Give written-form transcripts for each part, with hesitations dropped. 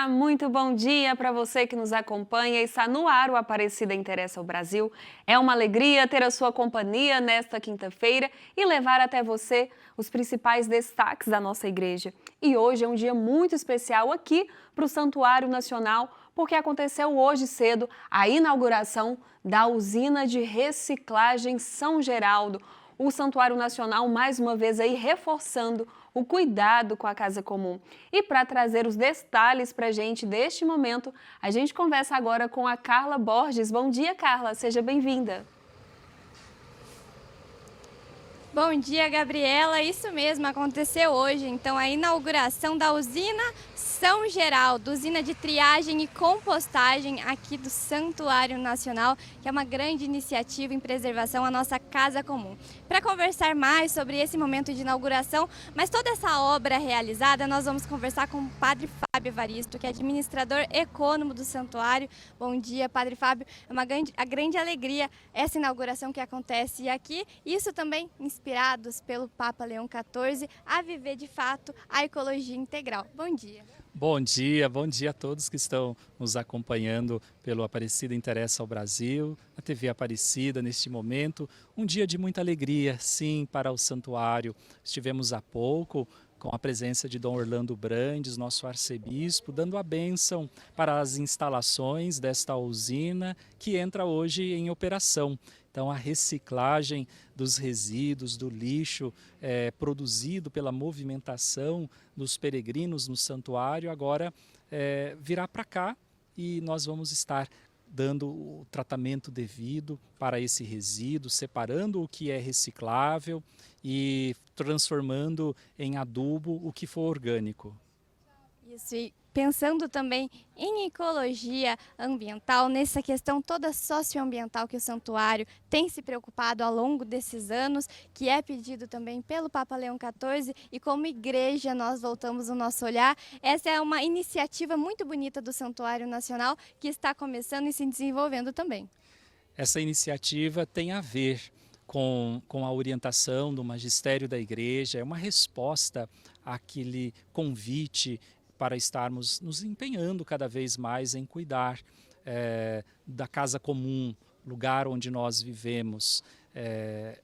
muito bom dia para você que nos acompanha. Está no ar o Aparecida Interessa ao Brasil. É uma alegria ter a sua companhia nesta quinta-feira e levar até você os principais destaques da nossa igreja. E hoje é um dia muito especial aqui para o Santuário Nacional, porque aconteceu hoje cedo a inauguração da usina de reciclagem São Geraldo. O Santuário Nacional, mais uma vez, aí reforçando o cuidado com a casa comum. E para trazer os detalhes para a gente deste momento, a gente conversa agora com a Carla Borges. Bom dia, Carla, seja bem-vinda. Bom dia, Gabriela. Isso mesmo, aconteceu hoje. Então, a inauguração da usina São Geraldo, usina de triagem e compostagem aqui do Santuário Nacional, que é uma grande iniciativa em preservação à nossa casa comum. Para conversar mais sobre esse momento de inauguração, mas toda essa obra realizada, nós vamos conversar com o Padre Fábio Evaristo, que é administrador econômico do santuário. Bom dia, Padre Fábio. É uma grande alegria essa inauguração que acontece aqui. Isso também inspirados pelo Papa Leão XIV a viver de fato a ecologia integral. Bom dia. Bom dia a todos que estão nos acompanhando pelo Aparecida Interessa ao Brasil, a TV Aparecida neste momento. Um dia de muita alegria, sim, para o santuário. Estivemos há pouco com a presença de Dom Orlando Brandes, nosso arcebispo, dando a bênção para as instalações desta usina que entra hoje em operação. Então, a reciclagem dos resíduos, do lixo produzido pela movimentação dos peregrinos no santuário, agora virá para cá e nós vamos estar dando o tratamento devido para esse resíduo, separando o que é reciclável e transformando em adubo o que for orgânico. Isso, e pensando também em ecologia ambiental, nessa questão toda socioambiental que o santuário tem se preocupado ao longo desses anos, que é pedido também pelo Papa Leão XIV, e como igreja nós voltamos o nosso olhar. Essa é uma iniciativa muito bonita do Santuário Nacional que está começando e se desenvolvendo também. Essa iniciativa tem a ver com a orientação do magistério da igreja, é uma resposta àquele convite para estarmos nos empenhando cada vez mais em cuidar da casa comum, lugar onde nós vivemos.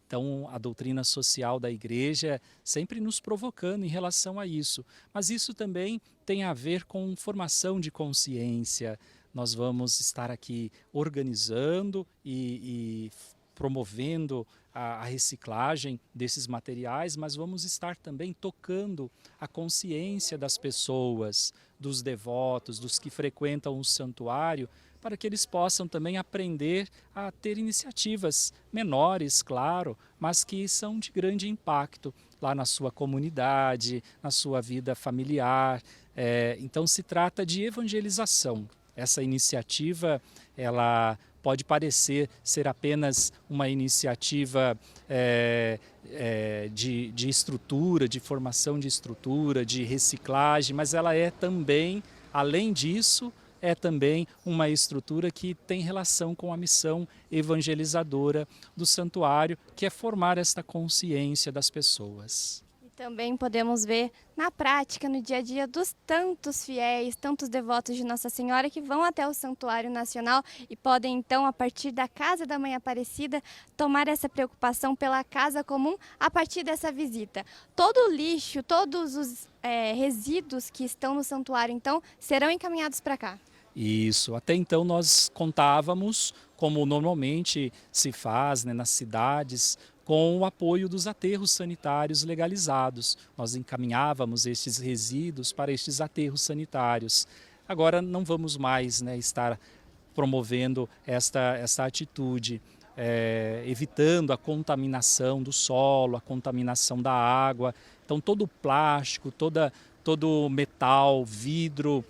Então, a doutrina social da igreja sempre nos provocando em relação a isso. Mas isso também tem a ver com formação de consciência. Nós vamos estar aqui organizando e promovendo a reciclagem desses materiais, mas vamos estar também tocando a consciência das pessoas, dos devotos, dos que frequentam o santuário, para que eles possam também aprender a ter iniciativas menores, claro, mas que são de grande impacto lá na sua comunidade, na sua vida familiar. Então se trata de evangelização. Essa iniciativa, ela pode parecer ser apenas uma iniciativa de estrutura, de formação de estrutura, de reciclagem, mas ela é também, além disso, é também uma estrutura que tem relação com a missão evangelizadora do santuário, que é formar esta consciência das pessoas. Também podemos ver na prática, no dia a dia, dos tantos fiéis, tantos devotos de Nossa Senhora que vão até o Santuário Nacional e podem então, a partir da Casa da Mãe Aparecida, tomar essa preocupação pela casa comum a partir dessa visita. Todo o lixo, todos os resíduos que estão no santuário, então, serão encaminhados para cá. Isso, até então nós contávamos, como normalmente se faz, né, nas cidades, com o apoio dos aterros sanitários legalizados. Nós encaminhávamos estes resíduos para estes aterros sanitários. Agora não vamos mais, né, estar promovendo essa atitude, evitando a contaminação do solo, a contaminação da água. Então todo o plástico, todo metal, vidro,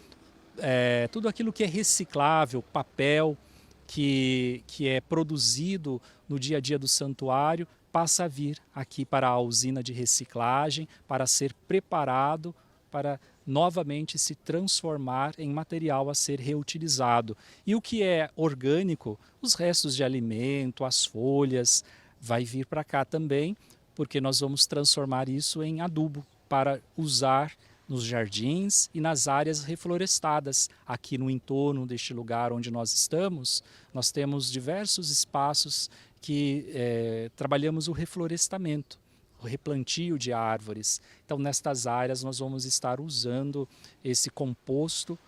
tudo aquilo que é reciclável, papel, que é produzido no dia a dia do santuário, passa a vir aqui para a usina de reciclagem, para ser preparado para novamente se transformar em material a ser reutilizado. E o que é orgânico, os restos de alimento, as folhas, vai vir para cá também, porque nós vamos transformar isso em adubo para usar nos jardins e nas áreas reflorestadas. Aqui no entorno deste lugar onde nós estamos, nós temos diversos espaços que trabalhamos o reflorestamento, o replantio de árvores. Então, nestas áreas, nós vamos estar usando esse composto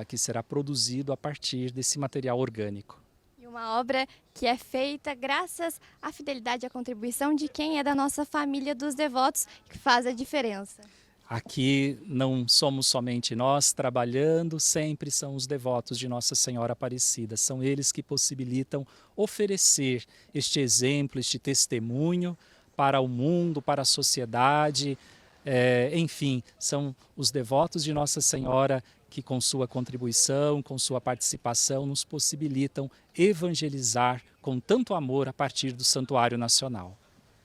que será produzido a partir desse material orgânico. E uma obra que é feita graças à fidelidade e à contribuição de quem é da nossa família dos devotos, que faz a diferença. Aqui não somos somente nós trabalhando, sempre são os devotos de Nossa Senhora Aparecida. São eles que possibilitam oferecer este exemplo, este testemunho para o mundo, para a sociedade. Enfim, são os devotos de Nossa Senhora que com sua contribuição, com sua participação, nos possibilitam evangelizar com tanto amor a partir do Santuário Nacional.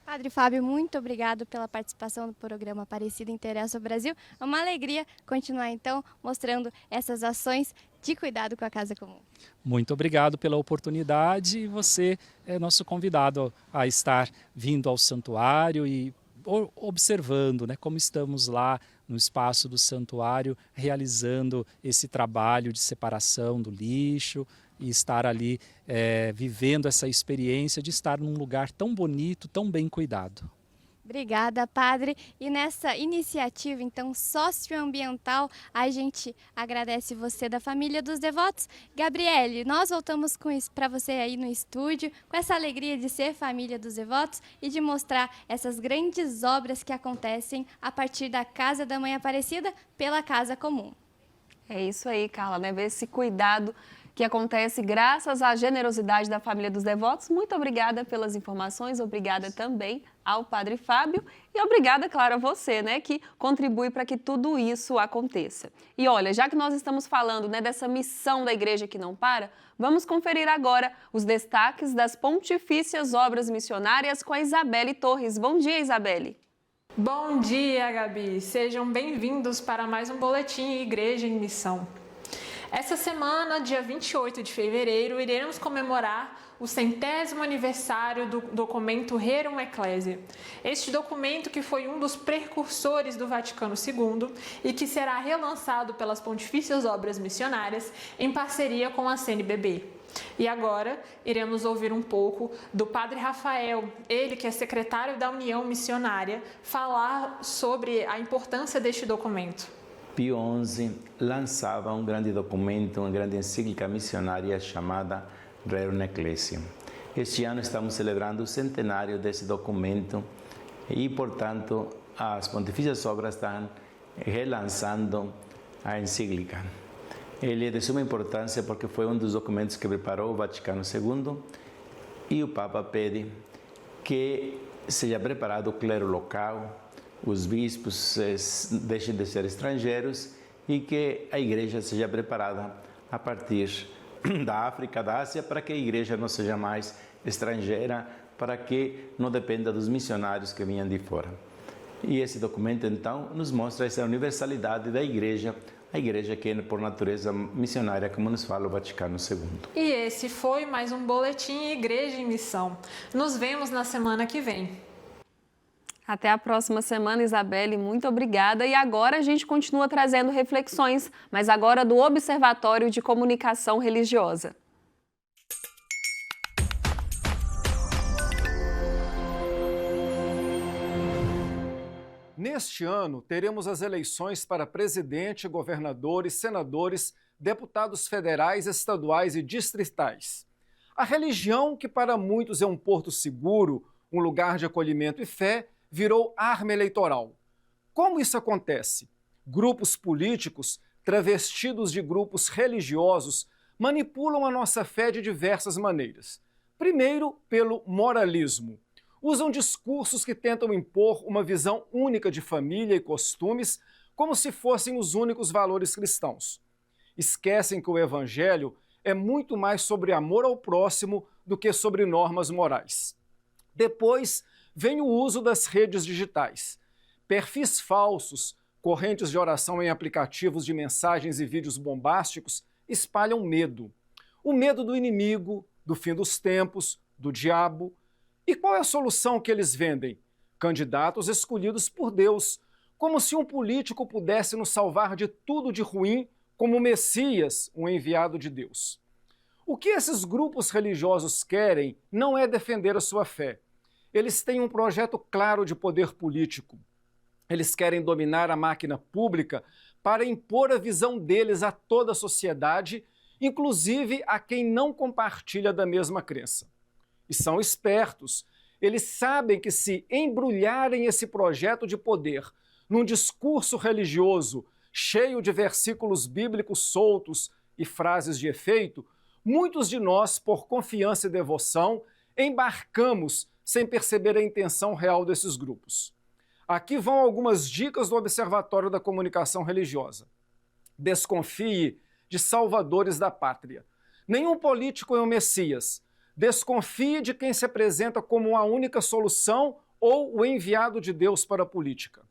Padre Fábio, muito obrigado pela participação no programa Aparecida Interessa o Brasil. É uma alegria continuar, então, mostrando essas ações de cuidado com a Casa Comum. Muito obrigado pela oportunidade e você é nosso convidado a estar vindo ao santuário e observando, né, como estamos lá no espaço do santuário realizando esse trabalho de separação do lixo e estar ali vivendo essa experiência de estar num lugar tão bonito, tão bem cuidado. Obrigada, Padre. E nessa iniciativa, então, socioambiental, a gente agradece você da família dos devotos. Gabriele, nós voltamos com isso para você aí no estúdio, com essa alegria de ser família dos devotos e de mostrar essas grandes obras que acontecem a partir da Casa da Mãe Aparecida pela Casa Comum. É isso aí, Carla, né? Ver esse cuidado que acontece graças à generosidade da família dos devotos. Muito obrigada pelas informações, obrigada também ao Padre Fábio e obrigada, claro, a você, né, que contribui para que tudo isso aconteça. E olha, já que nós estamos falando, né, dessa missão da igreja que não para, vamos conferir agora os destaques das pontifícias obras missionárias com a Isabelle Torres. Bom dia, Isabelle. Bom dia, Gabi. Sejam bem-vindos para mais um Boletim Igreja em Missão. Essa semana, dia 28 de fevereiro, iremos comemorar o 100º aniversário do documento Rerum Ecclesiae. Este documento que foi um dos precursores do Vaticano II e que será relançado pelas Pontifícias Obras Missionárias em parceria com a CNBB. E agora iremos ouvir um pouco do Padre Rafael, ele que é secretário da União Missionária, falar sobre a importância deste documento. Pio XI lançava um grande documento, uma grande encíclica missionária chamada Rerum Ecclesiae. Este ano estamos celebrando o centenário desse documento e, portanto, as Pontifícias Obras estão relançando a encíclica. Ele é de suma importância porque foi um dos documentos que preparou o Vaticano II e o Papa pede que seja preparado o clero local, os bispos deixem de ser estrangeiros e que a igreja seja preparada a partir da África, da Ásia, para que a igreja não seja mais estrangeira, para que não dependa dos missionários que vinham de fora. E esse documento, então, nos mostra essa universalidade da igreja, a igreja que é, por natureza, missionária, como nos fala o Vaticano II. E esse foi mais um Boletim Igreja em Missão. Nos vemos na semana que vem. Até a próxima semana, Isabelle, muito obrigada. E agora a gente continua trazendo reflexões, mas agora do Observatório de Comunicação Religiosa. Neste ano, teremos as eleições para presidente, governadores, senadores, deputados federais, estaduais e distritais. A religião, que para muitos é um porto seguro, um lugar de acolhimento e fé, virou arma eleitoral. Como isso acontece? Grupos políticos, travestidos de grupos religiosos, manipulam a nossa fé de diversas maneiras. Primeiro, pelo moralismo. Usam discursos que tentam impor uma visão única de família e costumes, como se fossem os únicos valores cristãos. Esquecem que o Evangelho é muito mais sobre amor ao próximo do que sobre normas morais. Depois, vem o uso das redes digitais. Perfis falsos, correntes de oração em aplicativos de mensagens e vídeos bombásticos espalham medo. O medo do inimigo, do fim dos tempos, do diabo. E qual é a solução que eles vendem? Candidatos escolhidos por Deus, como se um político pudesse nos salvar de tudo de ruim, como o Messias, um enviado de Deus. O que esses grupos religiosos querem não é defender a sua fé. Eles têm um projeto claro de poder político. Eles querem dominar a máquina pública para impor a visão deles a toda a sociedade, inclusive a quem não compartilha da mesma crença. E são espertos. Eles sabem que se embrulharem esse projeto de poder num discurso religioso cheio de versículos bíblicos soltos e frases de efeito, muitos de nós, por confiança e devoção, embarcamos sem perceber a intenção real desses grupos. Aqui vão algumas dicas do Observatório da Comunicação Religiosa. Desconfie de salvadores da pátria. Nenhum político é um Messias. Desconfie de quem se apresenta como a única solução ou o enviado de Deus para a política.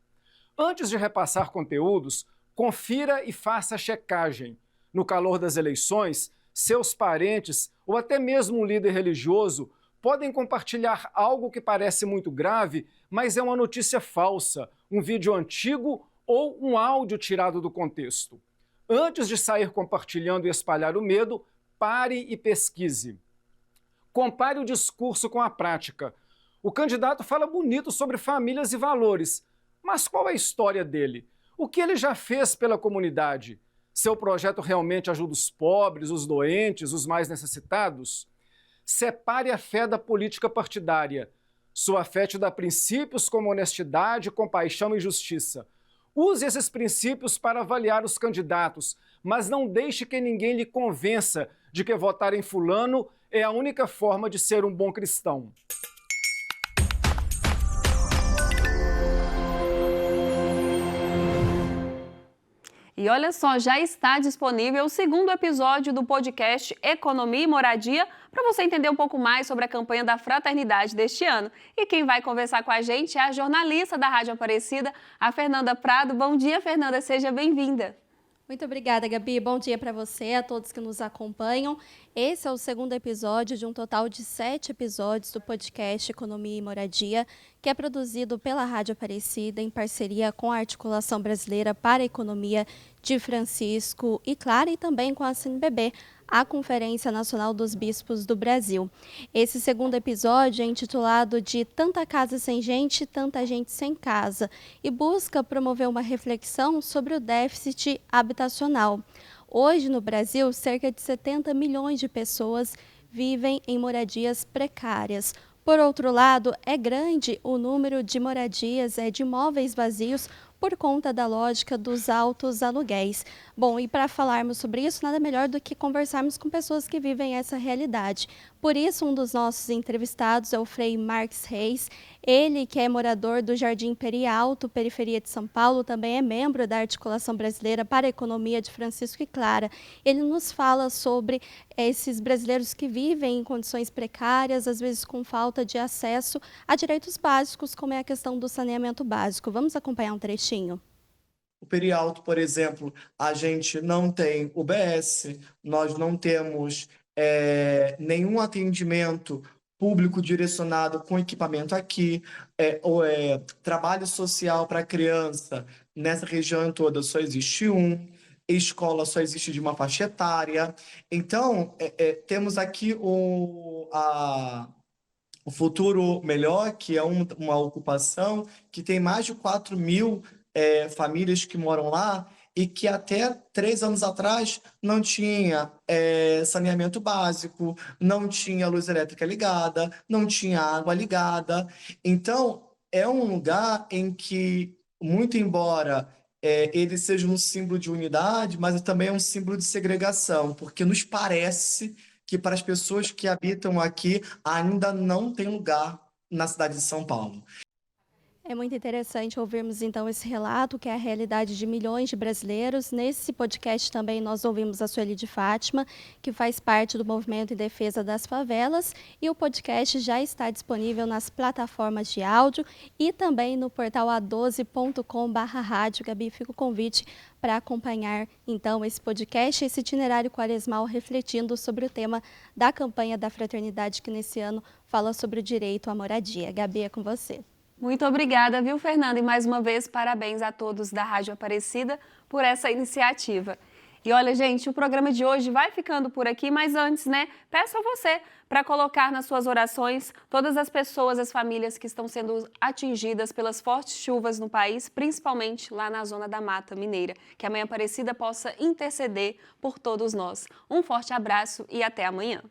Antes de repassar conteúdos, confira e faça a checagem. No calor das eleições, seus parentes ou até mesmo um líder religioso podem compartilhar algo que parece muito grave, mas é uma notícia falsa, um vídeo antigo ou um áudio tirado do contexto. Antes de sair compartilhando e espalhar o medo, pare e pesquise. Compare o discurso com a prática. O candidato fala bonito sobre famílias e valores, mas qual é a história dele? O que ele já fez pela comunidade? Seu projeto realmente ajuda os pobres, os doentes, os mais necessitados? Separe a fé da política partidária. Sua fé te dá princípios como honestidade, compaixão e justiça. Use esses princípios para avaliar os candidatos, mas não deixe que ninguém lhe convença de que votar em fulano é a única forma de ser um bom cristão. E olha só, já está disponível o segundo episódio do podcast Economia e Moradia, para você entender um pouco mais sobre a campanha da Fraternidade deste ano. E quem vai conversar com a gente é a jornalista da Rádio Aparecida, a Fernanda Prado. Bom dia, Fernanda, seja bem-vinda. Muito obrigada, Gabi. Bom dia para você, a todos que nos acompanham. Esse é o segundo episódio de um total de 7 episódios do podcast Economia e Moradia, que é produzido pela Rádio Aparecida em parceria com a Articulação Brasileira para a Economia de Francisco e Clara e também com a CNBB, a Conferência Nacional dos Bispos do Brasil. Esse segundo episódio é intitulado de Tanta Casa Sem Gente, Tanta Gente Sem Casa e busca promover uma reflexão sobre o déficit habitacional. Hoje, no Brasil, cerca de 70 milhões de pessoas vivem em moradias precárias. Por outro lado, é grande o número de moradias, de imóveis vazios, por conta da lógica dos altos aluguéis. Bom, e para falarmos sobre isso, nada melhor do que conversarmos com pessoas que vivem essa realidade. Por isso, um dos nossos entrevistados é o Frei Marques Reis, ele que é morador do Jardim Peri Alto, periferia de São Paulo, também é membro da Articulação Brasileira para a Economia de Francisco e Clara. Ele nos fala sobre esses brasileiros que vivem em condições precárias, às vezes com falta de acesso a direitos básicos, como é a questão do saneamento básico. Vamos acompanhar um trechinho. O Peri Alto, por exemplo, a gente não tem UBS, nós não temos nenhum atendimento público direcionado com equipamento aqui, trabalho social para criança, nessa região toda só existe um, escola só existe de uma faixa etária. Então, temos aqui o Futuro Melhor, que é uma ocupação que tem mais de 4 mil famílias que moram lá e que até 3 anos atrás não tinha saneamento básico, não tinha luz elétrica ligada, não tinha água ligada. Então, é um lugar em que, muito embora ele seja um símbolo de unidade, mas também é um símbolo de segregação, porque nos parece que para as pessoas que habitam aqui ainda não tem lugar na cidade de São Paulo. É muito interessante ouvirmos, então, esse relato, que é a realidade de milhões de brasileiros. Nesse podcast também nós ouvimos a Sueli de Fátima, que faz parte do movimento em defesa das favelas, e o podcast já está disponível nas plataformas de áudio e também no portal a12.com/rádio. Gabi, fica o convite para acompanhar, então, esse podcast, esse itinerário quaresmal, refletindo sobre o tema da campanha da Fraternidade, que nesse ano fala sobre o direito à moradia. Gabi, é com você. Muito obrigada, viu, Fernanda? E mais uma vez, parabéns a todos da Rádio Aparecida por essa iniciativa. E olha, gente, o programa de hoje vai ficando por aqui, mas antes, peço a você para colocar nas suas orações todas as pessoas, as famílias que estão sendo atingidas pelas fortes chuvas no país, principalmente lá na zona da Mata Mineira. Que a Mãe Aparecida possa interceder por todos nós. Um forte abraço e até amanhã.